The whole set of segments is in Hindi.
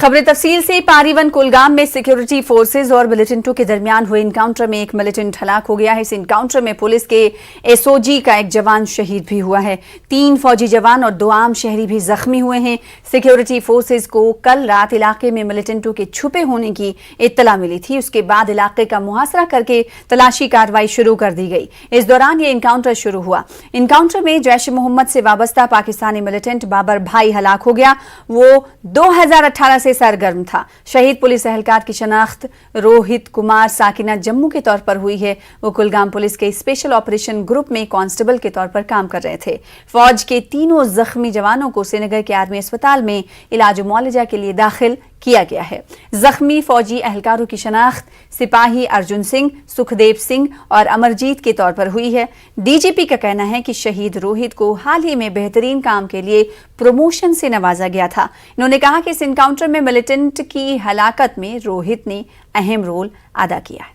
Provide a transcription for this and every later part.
खबरें तफसील से। पारीवन कुलगाम में सिक्योरिटी फोर्सेज और मिलिटेंटों के दरमियान हुए इनकाउंटर में एक मिलिटेंट हलाक हो गया है। इस इनकाउंटर में पुलिस के एसओजी का एक जवान शहीद भी हुआ है। 3 फौजी जवान और 2 आम शहरी भी जख्मी हुए हैं। सिक्योरिटी फोर्सेज को कल रात इलाके में मिलिटेंटों के छुपे होने की इत्तला मिली थी। उसके बाद इलाके का मुहासरा करके तलाशी कार्रवाई शुरू कर दी गई। इस दौरान ये इनकाउंटर शुरू हुआ। इनकाउंटर में जैश मोहम्मद से वाबस्ता पाकिस्तानी मिलिटेंट बाबर भाई हलाक हो गया। वो 2018 से सरगर्म था। शहीद पुलिस एहलकार की शनाख्त रोहित कुमार साकिना जम्मू के तौर पर हुई है। वो कुलगाम पुलिस के स्पेशल ऑपरेशन ग्रुप में कांस्टेबल के तौर पर काम कर रहे थे। फौज के तीनों जख्मी जवानों को श्रीनगर के आर्मी अस्पताल में इलाज मुआलजा के लिए दाखिल किया गया है। जख्मी फौजी एहलकारों की शनाख्त सिपाही अर्जुन सिंह, सुखदेव सिंह और अमरजीत के तौर पर हुई है। डीजीपी का कहना है कि शहीद रोहित को हाल ही में बेहतरीन काम के लिए प्रमोशन से नवाजा गया था। इन्होंने कहा कि इस इनकाउंटर में मिलिटेंट की हलाकत में रोहित ने अहम रोल अदा किया है।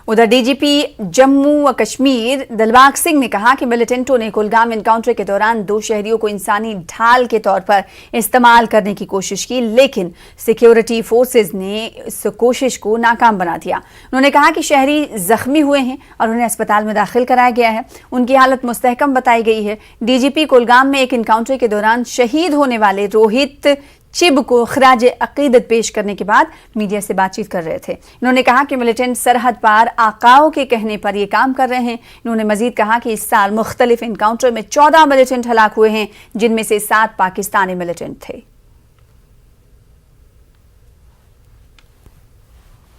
उधर डीजीपी जम्मू व कश्मीर दिलबाग सिंह ने कहा कि मिलिटेंटों ने कुलगाम इनकाउंटर के दौरान 2 शहरियों को इंसानी ढाल के तौर पर इस्तेमाल करने की कोशिश की, लेकिन सिक्योरिटी फोर्सेज ने इस कोशिश को नाकाम बना दिया। उन्होंने कहा कि शहरी जख्मी हुए हैं और उन्हें अस्पताल में दाखिल कराया गया है। उनकी हालत मुस्तहकम बताई गई है। डीजीपी कुलगाम में एक इनकाउंटर के दौरान शहीद होने वाले रोहित चिब को खराज अकीदत पेश करने के बाद मीडिया से बातचीत कर रहे थे। इन्होंने कहा कि मिलिटेंट सरहद पार आकाओं के कहने पर ये काम कर रहे हैं। इन्होंने मजीद कहा कि इस साल मुख्तलिफ इनकाउंटर में 14 मिलिटेंट हलाक हुए हैं, जिनमें से 7 पाकिस्तानी मिलिटेंट थे।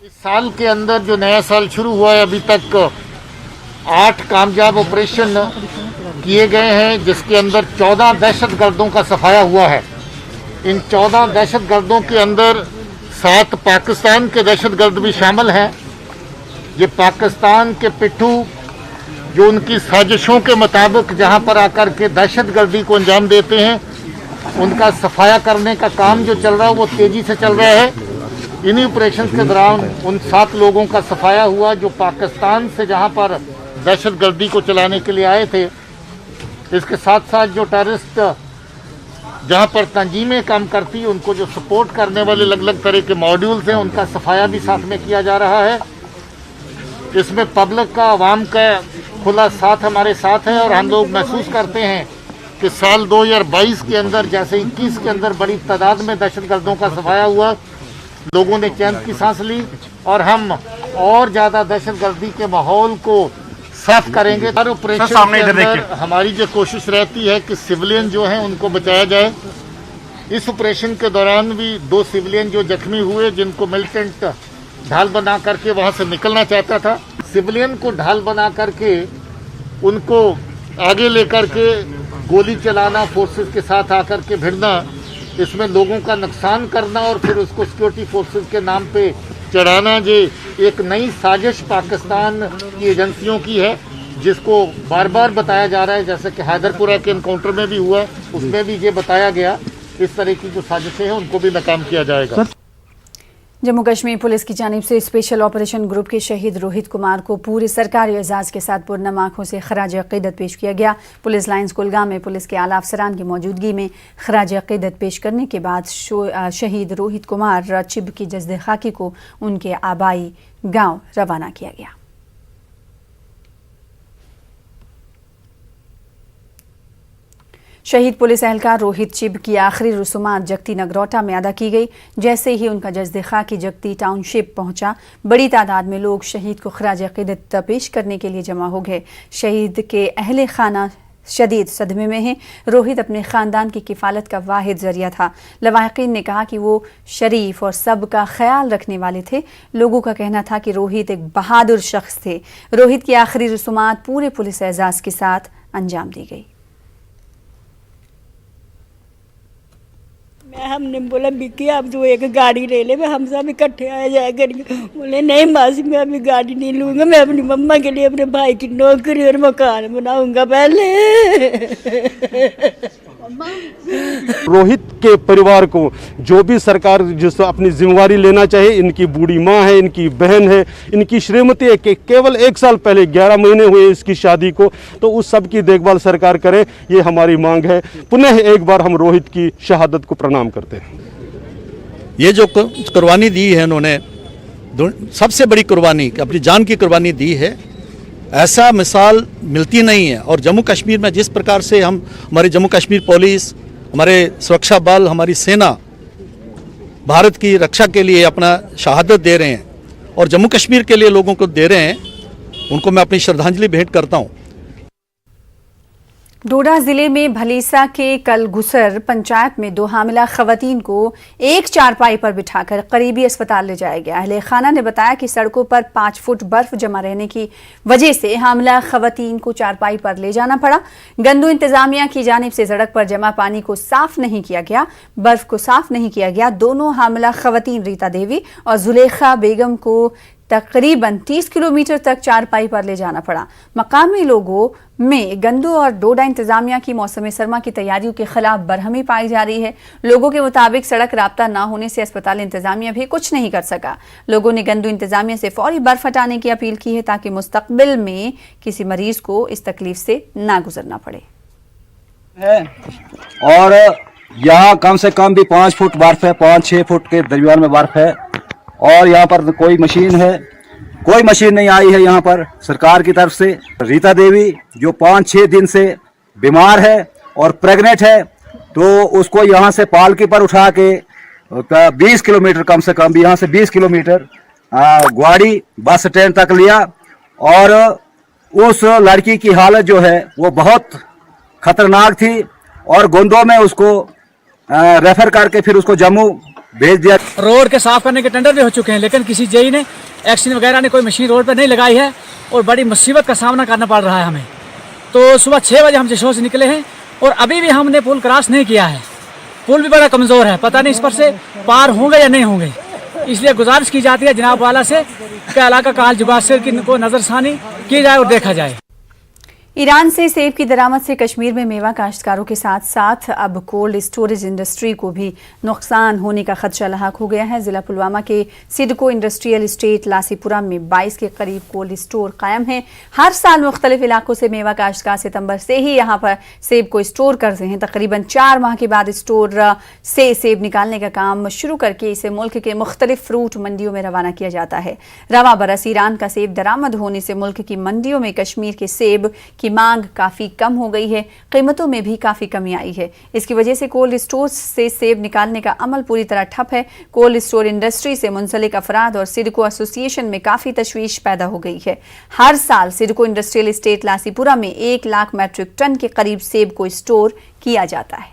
इस साल के अंदर जो नया साल शुरू हुआ है, अभी तक 8 कामयाब ऑपरेशन किए गए हैं, जिसके अंदर 14 दहशतगर्दों का सफाया हुआ है। इन 14 दहशतगर्दों के अंदर 7 पाकिस्तान के दहशतगर्द भी शामिल हैं। ये पाकिस्तान के पिट्ठू जो उनकी साजिशों के मुताबिक जहां पर आकर के दहशतगर्दी को अंजाम देते हैं, उनका सफाया करने का काम जो चल रहा है वो तेज़ी से चल रहा है। इन्हीं ऑपरेशन के दौरान उन 7 लोगों का सफाया हुआ जो पाकिस्तान से जहां पर दहशतगर्दी को चलाने के लिए आए थे। इसके साथ साथ जो टेररिस्ट जहां पर तंजीमें काम करती है, उनको जो सपोर्ट करने वाले अलग अलग तरह के मॉड्यूल्स हैं, उनका सफाया भी साथ में किया जा रहा है। इसमें पब्लिक का, आवाम का खुला साथ हमारे साथ है और हम लोग महसूस करते हैं कि साल 2022 के अंदर जैसे 21 के अंदर बड़ी तादाद में दहशतगर्दों का सफाया हुआ, लोगों ने चैन की सांस ली और हम और ज़्यादा दहशतगर्दी के माहौल को साफ करेंगे। हर ऑपरेशन के अंदर हमारी जो कोशिश रहती है कि सिविलियन जो हैं उनको बचाया जाए। इस ऑपरेशन के दौरान भी 2 सिविलियन जो जख्मी हुए, जिनको मिलिटेंट ढाल बना करके वहां से निकलना चाहता था, सिविलियन को ढाल बना करके उनको आगे लेकर के गोली चलाना, फोर्सेस के साथ आकर के भिड़ना, इसमें लोगों का नुकसान करना और फिर उसको सिक्योरिटी फोर्सेस के नाम पे चढ़ाना, ये एक नई साजिश पाकिस्तान की एजेंसियों की है, जिसको बार बार बताया जा रहा है। जैसे कि हैदरपुरा के एनकाउंटर में भी हुआ, उसमें भी ये बताया गया। इस तरह की जो साजिशें हैं उनको भी नाकाम किया जाएगा। जम्मू कश्मीर पुलिस की जानिब से स्पेशल ऑपरेशन ग्रुप के शहीद रोहित कुमार को पूरे सरकारी एजाज़ के साथ पुरनम आँखों से खराज अक़ीदत पेश किया गया। पुलिस लाइन्स कुलगाम में पुलिस के आला अफसरान की मौजूदगी में खराज अक़ीदत पेश करने के बाद शहीद रोहित कुमार चिब की जज़्द खाकी को उनके आबाई गाँव रवाना किया गया। शहीद पुलिस एहलकार रोहित चिब की आखिरी रसूमात जगती नगरोटा में अदा की गई। जैसे ही उनका जज़्द खाकी जगती टाउनशिप पहुंचा, बड़ी तादाद में लोग शहीद को खराज अक़ीदत पेश करने के लिए जमा हो गए। शहीद के अहले खाना शदीद सदमे में हैं। रोहित अपने ख़ानदान की किफ़ालत का वाहिद ज़रिया था। लवाहिकीन ने कहा कि वो शरीफ और सब का ख्याल रखने वाले थे। लोगों का कहना था कि रोहित एक बहादुर शख्स थे। रोहित की आखिरी रसूमात पूरे पुलिस एजाज़ के साथ अंजाम दी गई। हमने बोला बिक्की आप तो एक गाड़ी ले ले, हम सब इकट्ठे आए जाए करेंगे। बोले नहीं मासी मैं अभी गाड़ी नहीं लूँगा, मैं अपनी मम्मा के लिए अपने भाई की नौकरी और मकान बनाऊँगा पहले। रोहित के परिवार को जो भी सरकार जिस अपनी जिम्मेवारी लेना चाहिए, इनकी बूढ़ी माँ है, इनकी बहन है, इनकी श्रीमती है कि केवल 1 साल पहले 11 महीने हुए इसकी शादी को, तो उस सब की देखभाल सरकार करे, ये हमारी मांग है। पुनः एक बार हम रोहित की शहादत को प्रणाम करते हैं। ये जो कुर्बानी दी है उन्होंने, सबसे बड़ी कुर्बानी, अपनी जान की कुर्बानी दी है, ऐसा मिसाल मिलती नहीं है। और जम्मू कश्मीर में जिस प्रकार से हमारे जम्मू कश्मीर पुलिस, हमारे सुरक्षा बल, हमारी सेना भारत की रक्षा के लिए अपना शहादत दे रहे हैं और जम्मू कश्मीर के लिए लोगों को दे रहे हैं, उनको मैं अपनी श्रद्धांजलि भेंट करता हूँ। डोडा जिले में भलीसा के कलगुसर पंचायत में 2 हामिला खवातीन को एक चारपाई पर बिठाकर करीबी अस्पताल ले जाया गया। अहले खाना ने बताया कि सड़कों पर 5 फुट बर्फ जमा रहने की वजह से हामिला खवातीन को चारपाई पर ले जाना पड़ा। गंदू इंतजामिया की जानिब से सड़क पर जमा पानी को साफ नहीं किया गया, बर्फ को साफ नहीं किया गया। दोनों हामिला खवातीन रीता देवी और जुलेखा बेगम को तकरीबन 30 किलोमीटर तक चारपाई पर ले जाना पड़ा। मकामी लोगों में गंदू और डोडा इंतजामिया की मौसम सरमा की तैयारियों के खिलाफ बरहमी पाई जा रही है। लोगों के मुताबिक सड़क राब्ता न होने से अस्पताल इंतजामिया भी कुछ नहीं कर सका। लोगों ने गंदू इंतजामिया से फौरी बर्फ हटाने की अपील की है ताकि मुस्तकबिल में किसी मरीज को इस तकलीफ से ना गुजरना पड़े। और यहाँ कम से कम भी 5 फुट बर्फ है, 5-6 फुट के दरमियान में बर्फ है। और यहाँ पर कोई मशीन नहीं आई है यहाँ पर सरकार की तरफ से। रीता देवी जो 5-6 दिन से बीमार है और प्रेग्नेंट है, तो उसको यहाँ से पालकी पर उठा के 20 किलोमीटर, कम से कम भी यहाँ से 20 किलोमीटर ग्वाड़ी बस स्टैंड तक लिया। और उस लड़की की हालत जो है वो बहुत खतरनाक थी और गोंदों में उसको रेफर करके फिर उसको जम्मू भेज दिया। रोड के साफ करने के टेंडर भी हो चुके हैं, लेकिन किसी जेई ने, एक्शन वगैरह ने कोई मशीन रोड पर नहीं लगाई है और बड़ी मुसीबत का सामना करना पड़ रहा है हमें। तो सुबह 6 बजे हम जशोर से निकले हैं और अभी भी हमने पुल क्रॉस नहीं किया है। पुल भी बड़ा कमज़ोर है, पता नहीं इस पर से पार होंगे या नहीं होंगे। इसलिए गुजारिश की जाती है जनाब वाला से कि इलाका का हाल जुबासिर को नज़रसानी की जाए और देखा जाए। ईरान से सेब की दरामद से कश्मीर में मेवा काश्तकारों के साथ साथ अब कोल्ड स्टोरेज इंडस्ट्री को भी नुकसान होने का खदशा लाहक हो गया है। जिला पुलवामा के सिडको इंडस्ट्रियल इस्टेट लासीपुरा में 22 के करीब कोल्ड स्टोर कायम है। हर साल मुख्तलिफ इलाकों से मेवा काश्तकार सितंबर से ही यहाँ पर सेब को स्टोर करते हैं। तकरीबन 4 माह के बाद स्टोर से सेब निकालने का काम शुरू करके इसे मुल्क के मुख्तलिफ फ्रूट मंडियों में रवाना किया जाता है। रवा बरस ईरान का सेब दरामद होने से मुल्क की मंडियों में कश्मीर के सेब की मांग काफी कम हो गई है, कीमतों में भी काफी कमी आई है। इसकी वजह से कोल्ड स्टोर से सेब निकालने का अमल पूरी तरह ठप है। कोल्ड स्टोर इंडस्ट्री से मुंसलिक अफराद और सिडको एसोसिएशन में काफी तशवीश पैदा हो गई है। हर साल सिडको इंडस्ट्रियल इस्टेट लासीपुरा में 1 लाख मैट्रिक टन के करीब सेब को स्टोर किया जाता है।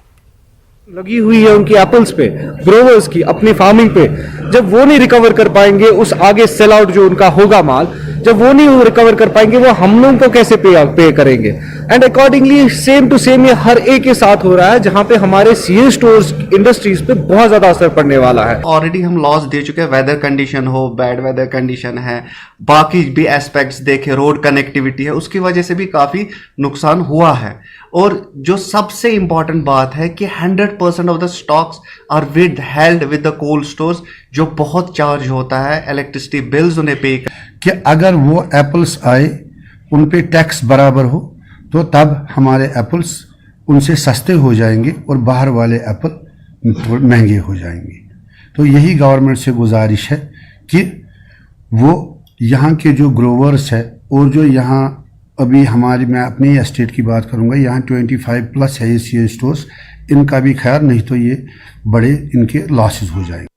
लगी हुई है उनकी एप्पल्स पे, ग्रोवर्स की अपनी फार्मिंग पे। जब वो नहीं रिकवर कर पाएंगे, उस आगे सेल आउट जो उनका होगा माल, जब वो नहीं रिकवर कर पाएंगे, वो हम लोगों को कैसे पे करेंगे। And accordingly same to same ये हर एक के साथ हो रहा है, जहां पे हमारे सीए स्टोर्स इंडस्ट्रीज पे बहुत ज्यादा असर पड़ने वाला है। ऑलरेडी हम लॉस दे चुके हैं, वेदर कंडीशन हो, बैड वेदर कंडीशन है, बाकी भी एस्पेक्ट्स देखे, रोड कनेक्टिविटी है, उसकी वजह से भी काफी नुकसान हुआ है। और जो सबसे इंपॉर्टेंट बात है कि 100% of the stocks are held with the cold stores, जो बहुत चार्ज होता है, इलेक्ट्रिसिटी बिल्स उन्हें पे कि अगर वो एप्पल्स आए उन पे टैक्स बराबर हो तो तब हमारे एप्पल्स उनसे सस्ते हो जाएंगे और बाहर वाले एप्पल महंगे हो जाएंगे। तो यही गवर्नमेंट से गुजारिश है कि वो यहाँ के जो ग्रोवर्स है और जो यहाँ अभी मैं अपनी एस्टेट की बात करूँगा, यहाँ 25+ है ये सीए स्टोर्स, इनका भी ख्याल, नहीं तो ये बड़े इनके लॉसेस हो जाएंगे।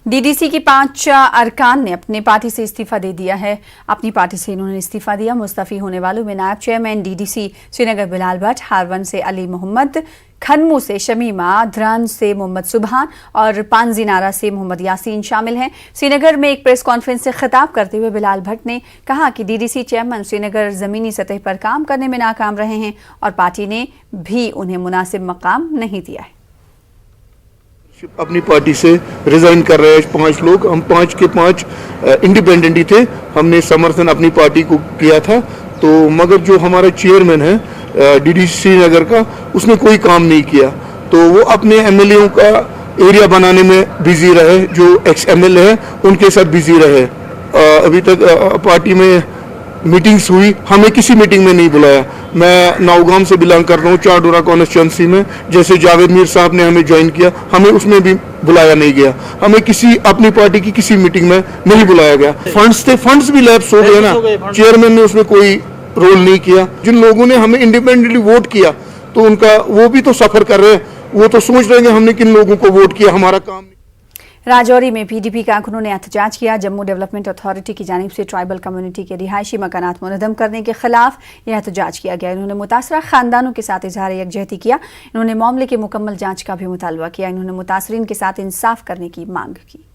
डीडीसी की 5 अरकान ने अपने पार्टी से इस्तीफा दे दिया है। अपनी पार्टी से इन्होंने इस्तीफा दिया। मुस्तफी होने वालों में नायब चेयरमैन डीडीसी श्रीनगर बिलाल भट्ट, हारवन से अली मोहम्मद, खनमू से शमीमा, ध्रान से मोहम्मद सुबहान और पांजीनारा से मोहम्मद यासीन शामिल हैं। श्रीनगर में एक प्रेस कॉन्फ्रेंस से खिताब करते हुए बिलाल भट्ट ने कहा कि डीडीसी चेयरमैन श्रीनगर जमीनी सतह पर काम करने में नाकाम रहे हैं और पार्टी ने भी उन्हें मुनासिब मकाम नहीं दिया है। अपनी पार्टी से रिजाइन कर रहे हैं 5 लोग। हम 5 के 5 इंडिपेंडेंट ही थे, हमने समर्थन अपनी पार्टी को किया था। तो मगर जो हमारा चेयरमैन है डीडी श्रीनगर का, उसने कोई काम नहीं किया। तो वो अपने एमएलए का एरिया बनाने में बिजी रहे, जो एक्स एमएलए है उनके साथ बिजी रहे। अभी तक पार्टी में मीटिंग्स हुई, हमें किसी मीटिंग में नहीं बुलाया। मैं नौगाम से बिलोंग करता हूँ, चारडोरा कॉन्स्टिट्यूंसी में, जैसे जावेद मीर साहब ने हमें ज्वाइन किया, हमें उसमें भी बुलाया नहीं गया। हमें किसी अपनी पार्टी की किसी मीटिंग में नहीं बुलाया गया। फंड्स थे, फंड्स भी लैप्स हो गए ना, चेयरमैन ने उसमें कोई रोल नहीं किया। जिन लोगों ने हमें इंडिपेंडेंटली वोट किया तो उनका वो भी तो सफर कर रहे हैं, वो तो सोच रहे हैं कि हमने किन लोगों को वोट किया, हमारा काम। राजौरी में पीडीपी कारकुनों ने एहतजाज किया। जम्मू डेवलपमेंट अथॉरिटी की जानिब से ट्राइबल कम्युनिटी के रिहायशी मकानात मुनहदम करने के खिलाफ यह एहतजाज किया गया। इन्होंने मुतासरा खानदानों के साथ इजहार यकजहती किया। इन्होंने मामले की मुकम्मल जांच का भी मुतालबा किया। इन्होंने मुतासरीन के साथ इंसाफ करने की मांग की।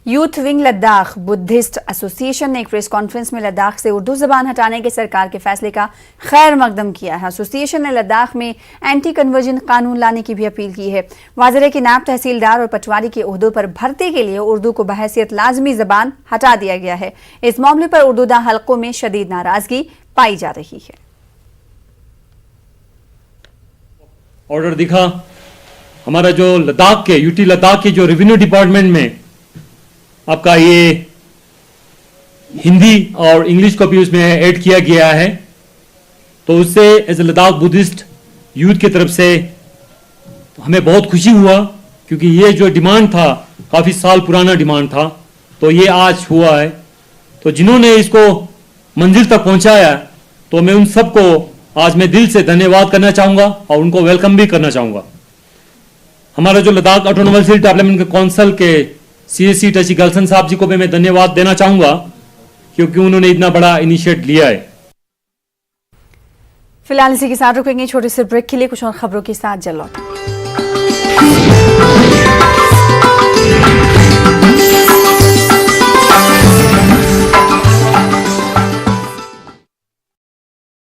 Youth wing Ladakh Buddhist association ने एक प्रेस कॉन्फ्रेंस में लद्दाख से उर्दू जबान हटाने के सरकार के फैसले का खैर मकदम किया है। एसोसिएशन ने लद्दाख में एंटी कन्वर्जन कानून लाने की भी अपील की है। वाजरे के नायब तहसीलदार और पटवारी के ओहदों पर भर्ती के लिए उर्दू को बहैसियत लाजमी जबान हटा दिया गया है। इस मामले पर उर्दूदा हलकों में शदीद नाराजगी पाई जा रही है। ऑर्डर दिखा हमारा जो लद्दाख के यूटी लद्दाख के जो रेवेन्यू डिपार्टमेंट में आपका ये हिंदी और इंग्लिश को भी उसमें ऐड किया गया है, तो उससे as a Ladakh Buddhist youth की तरफ से हमें बहुत खुशी हुआ, क्योंकि ये जो डिमांड था काफ़ी साल पुराना डिमांड था, तो ये आज हुआ है। तो जिन्होंने इसको मंजिल तक पहुंचाया, तो मैं उन सबको आज मैं दिल से धन्यवाद करना चाहूँगा और उनको वेलकम भी करना चाहूँगा। हमारा जो लद्दाख ऑटोनोमस हिल डेवलपमेंट के काउंसिल के सीएससी टची गलसन साहब जी को भी मैं धन्यवाद देना चाहूंगा, क्योंकि उन्होंने इतना बड़ा इनिशिएट लिया है। फिलहाल इसी के साथ रुकेंगे छोटे से ब्रेक के लिए। कुछ और खबरों के साथ जल्द लौटेंगे।